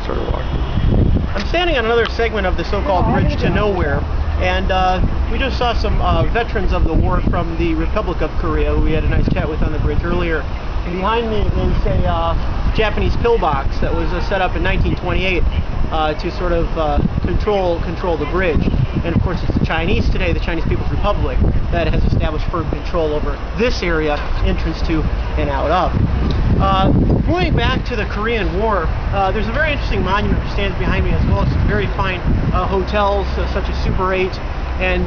sort of walk. I'm standing on another segment of the so-called Bridge to Nowhere, and we just saw some veterans of the war from the Republic of Korea who we had a nice chat with on the bridge earlier. And behind me is a Japanese pillbox that was set up in 1928 to sort of control the bridge. And of course it's the Chinese today, the Chinese People's Republic, that has established firm control over this area, entrance to and out of. Going back to the Korean War, there's a very interesting monument that stands behind me, as well as some very fine hotels such as Super 8 and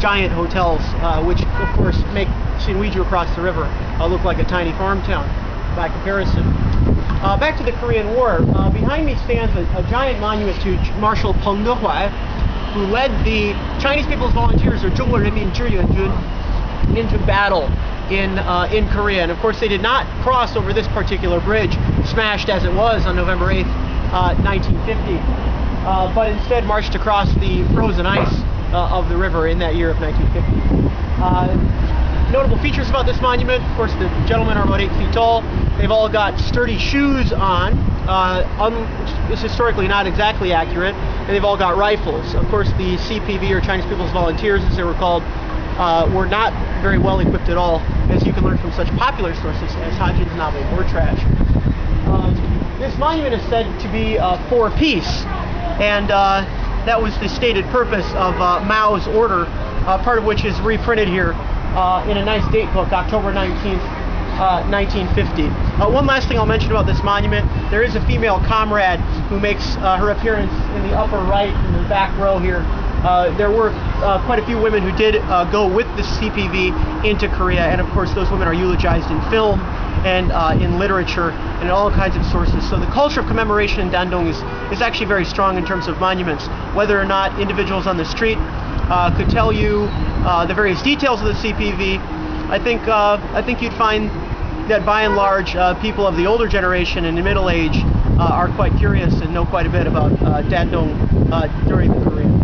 giant hotels, which of course make Sinuiju across the river look like a tiny farm town by comparison. Back to the Korean War, behind me stands a giant monument to Marshal Peng De-hwai, who led the Chinese People's Volunteers, or 中国人民志愿军, into battle in Korea. And of course they did not cross over this particular bridge, smashed as it was on November 8th, 1950, but instead marched across the frozen ice of the river in that year of 1950. Notable features about this monument: of course the gentlemen are about 8 feet tall. They've all got sturdy shoes on, it's historically not exactly accurate, and they've all got rifles. Of course the CPV, or Chinese People's Volunteers as they were called, were not very well equipped at all, as you can learn from such popular sources as Hajin's novel War Trash. This monument is said to be for peace, and that was the stated purpose of Mao's order, part of which is reprinted here in a nice date book, October 19th, 1950. One last thing I'll mention about this monument: there is a female comrade who makes her appearance in the upper right, in the back row here. There were quite a few women who did go with the CPV into Korea, and of course those women are eulogized in film and in literature and in all kinds of sources. So the culture of commemoration in Dandong is actually very strong in terms of monuments. Whether or not individuals on the street could tell you the various details of the CPV, I think you'd find that by and large people of the older generation and in middle age are quite curious and know quite a bit about Dandong during the Korean War.